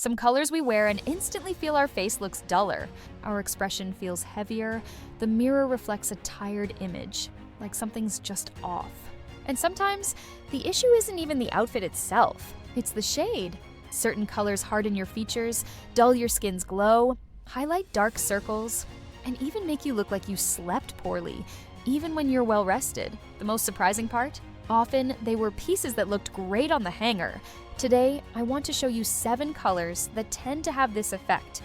Some colors we wear and instantly feel our face looks duller. Our expression feels heavier. The mirror reflects a tired image, like something's just off. And sometimes, the issue isn't even the outfit itself. It's the shade. Certain colors harden your features, dull your skin's glow, highlight dark circles, and even make you look like you slept poorly, even when you're well rested. The most surprising part? Often, they were pieces that looked great on the hanger. Today, I want to show you 7 colors that tend to have this effect,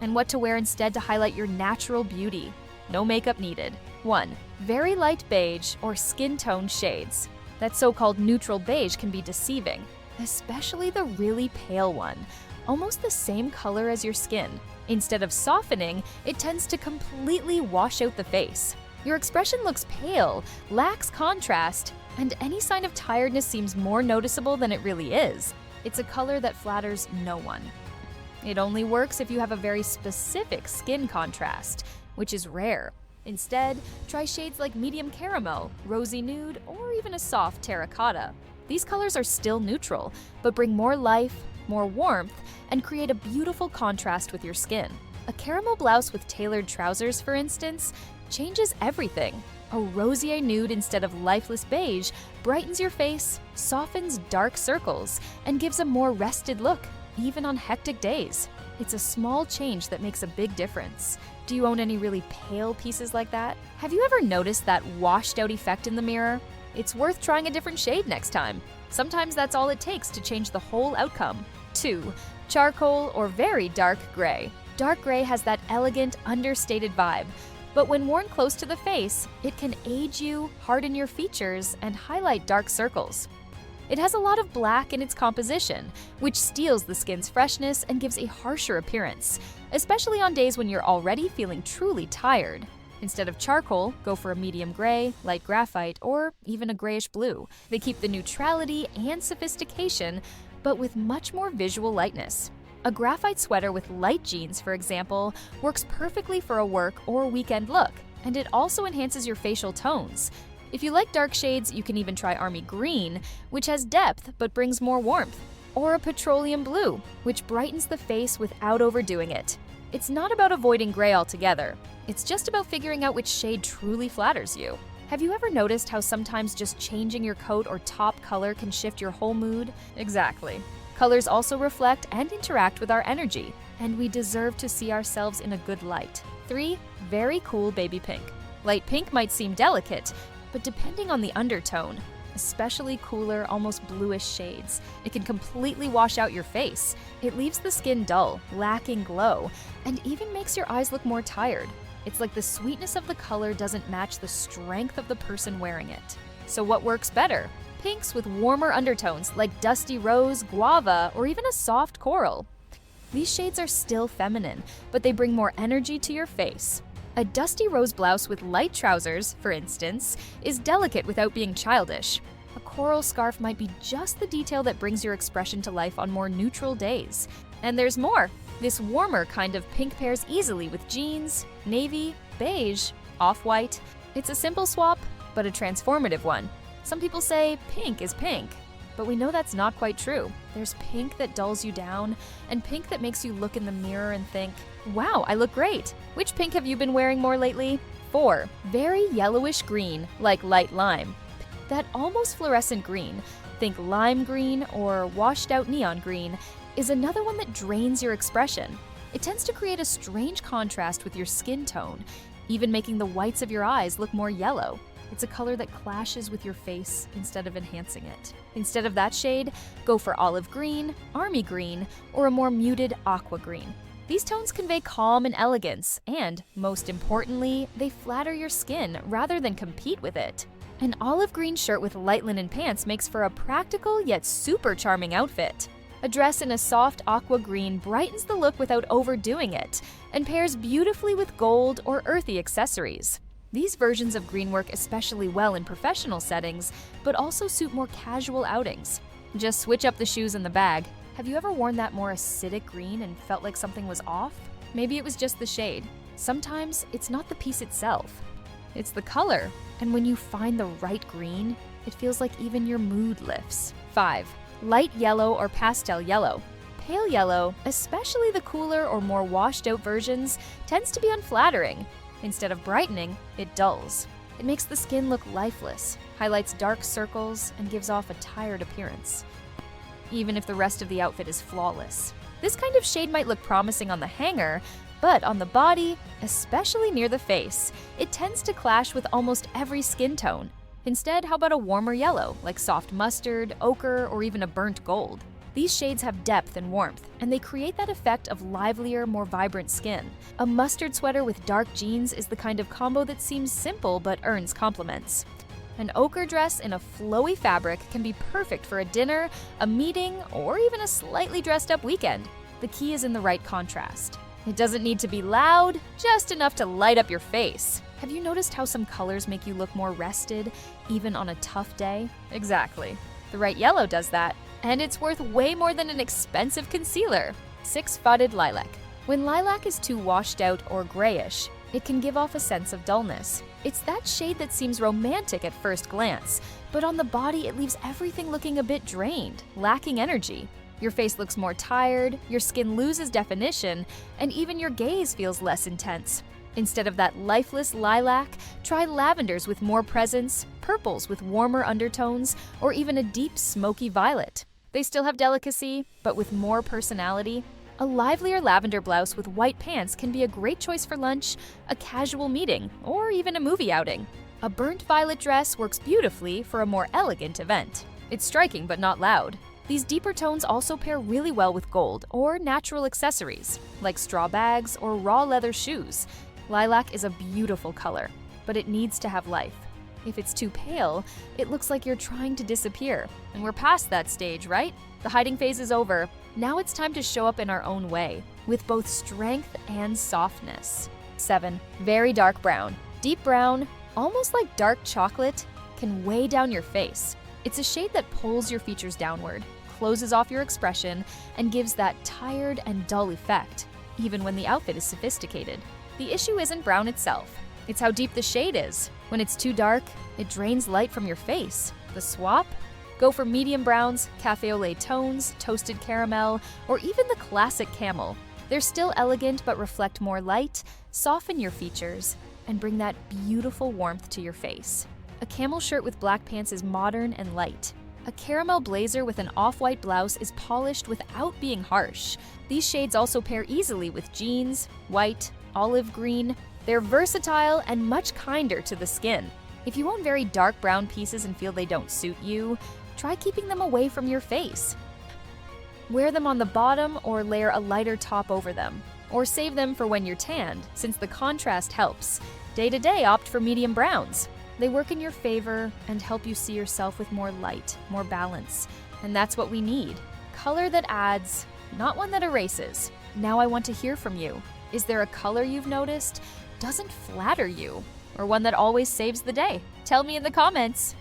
and what to wear instead to highlight your natural beauty. No makeup needed. 1. Very light beige or skin tone shades. That so-called neutral beige can be deceiving, especially the really pale one, almost the same color as your skin. Instead of softening, it tends to completely wash out the face. Your expression looks pale, lacks contrast, and any sign of tiredness seems more noticeable than it really is. It's a color that flatters no one. It only works if you have a very specific skin contrast, which is rare. Instead, try shades like medium caramel, rosy nude, or even a soft terracotta. These colors are still neutral, but bring more life, more warmth, and create a beautiful contrast with your skin. A caramel blouse with tailored trousers, for instance, changes everything. A rosier nude instead of lifeless beige brightens your face, softens dark circles, and gives a more rested look, even on hectic days. It's a small change that makes a big difference. Do you own any really pale pieces like that? Have you ever noticed that washed out effect in the mirror? It's worth trying a different shade next time. Sometimes that's all it takes to change the whole outcome. 2. Charcoal or very dark gray. Dark gray has that elegant, understated vibe, but when worn close to the face, it can age you, harden your features, and highlight dark circles. It has a lot of black in its composition, which steals the skin's freshness and gives a harsher appearance, especially on days when you're already feeling truly tired. Instead of charcoal, go for a medium gray, light graphite, or even a grayish blue. They keep the neutrality and sophistication, but with much more visual lightness. A graphite sweater with light jeans, for example, works perfectly for a work or weekend look, and it also enhances your facial tones. If you like dark shades, you can even try army green, which has depth but brings more warmth, or a petroleum blue, which brightens the face without overdoing it. It's not about avoiding gray altogether. It's just about figuring out which shade truly flatters you. Have you ever noticed how sometimes just changing your coat or top color can shift your whole mood? Exactly. Colors also reflect and interact with our energy, and we deserve to see ourselves in a good light. 3. Very cool baby pink. Light pink might seem delicate, but depending on the undertone, especially cooler, almost bluish shades, it can completely wash out your face. It leaves the skin dull, lacking glow, and even makes your eyes look more tired. It's like the sweetness of the color doesn't match the strength of the person wearing it. So what works better? Pinks with warmer undertones like dusty rose, guava, or even a soft coral. These shades are still feminine, but they bring more energy to your face. A dusty rose blouse with light trousers, for instance, is delicate without being childish. A coral scarf might be just the detail that brings your expression to life on more neutral days. And there's more. This warmer kind of pink pairs easily with jeans, navy, beige, off-white. It's a simple swap, but a transformative one. Some people say pink is pink, but we know that's not quite true. There's pink that dulls you down, and pink that makes you look in the mirror and think, wow, I look great. Which pink have you been wearing more lately? 4. Very yellowish green, like light lime. That almost fluorescent green, think lime green or washed out neon green, is another one that drains your expression. It tends to create a strange contrast with your skin tone, even making the whites of your eyes look more yellow. It's a color that clashes with your face instead of enhancing it. Instead of that shade, go for olive green, army green, or a more muted aqua green. These tones convey calm and elegance, and, most importantly, they flatter your skin rather than compete with it. An olive green shirt with light linen pants makes for a practical yet super charming outfit. A dress in a soft aqua green brightens the look without overdoing it, and pairs beautifully with gold or earthy accessories. These versions of green work especially well in professional settings, but also suit more casual outings. Just switch up the shoes in the bag. Have you ever worn that more acidic green and felt like something was off? Maybe it was just the shade. Sometimes it's not the piece itself. It's the color, and when you find the right green, it feels like even your mood lifts. 5. Light yellow or pastel yellow. pale yellow, especially the cooler or more washed out versions, tends to be unflattering. Instead of brightening, it dulls. It makes the skin look lifeless, highlights dark circles, and gives off a tired appearance, even if the rest of the outfit is flawless. This kind of shade might look promising on the hanger, but on the body, especially near the face, it tends to clash with almost every skin tone. Instead, how about a warmer yellow, like soft mustard, ochre, or even a burnt gold? These shades have depth and warmth, and they create that effect of livelier, more vibrant skin. A mustard sweater with dark jeans is the kind of combo that seems simple but earns compliments. An ochre dress in a flowy fabric can be perfect for a dinner, a meeting, or even a slightly dressed up weekend. The key is in the right contrast. It doesn't need to be loud, just enough to light up your face. Have you noticed how some colors make you look more rested, even on a tough day? Exactly. The right yellow does that, and it's worth way more than an expensive concealer. 6-Spotted Lilac. When lilac is too washed out or grayish, it can give off a sense of dullness. It's that shade that seems romantic at first glance, but on the body it leaves everything looking a bit drained, lacking energy. Your face looks more tired, your skin loses definition, and even your gaze feels less intense. Instead of that lifeless lilac, try lavenders with more presence, purples with warmer undertones, or even a deep smoky violet. They still have delicacy, but with more personality. A livelier lavender blouse with white pants can be a great choice for lunch, a casual meeting, or even a movie outing. A burnt violet dress works beautifully for a more elegant event. It's striking but not loud. These deeper tones also pair really well with gold or natural accessories, like straw bags or raw leather shoes. Lilac is a beautiful color, but it needs to have life. If it's too pale, it looks like you're trying to disappear. And we're past that stage, right? The hiding phase is over. Now it's time to show up in our own way, with both strength and softness. 7. Very dark brown. Deep brown, almost like dark chocolate, can weigh down your face. It's a shade that pulls your features downward, closes off your expression, and gives that tired and dull effect, even when the outfit is sophisticated. The issue isn't brown itself, it's how deep the shade is. When it's too dark, it drains light from your face. The swap? Go for medium browns, cafe au lait tones, toasted caramel, or even the classic camel. They're still elegant but reflect more light, soften your features, and bring that beautiful warmth to your face. A camel shirt with black pants is modern and light. A caramel blazer with an off-white blouse is polished without being harsh. These shades also pair easily with jeans, white, olive green. They're versatile and much kinder to the skin. If you own very dark brown pieces and feel they don't suit you, try keeping them away from your face. Wear them on the bottom or layer a lighter top over them. Or save them for when you're tanned, since the contrast helps. Day to day, opt for medium browns. They work in your favor and help you see yourself with more light, more balance. And that's what we need. Color that adds, not one that erases. Now I want to hear from you. Is there a color you've noticed doesn't flatter you, or one that always saves the day? Tell me in the comments.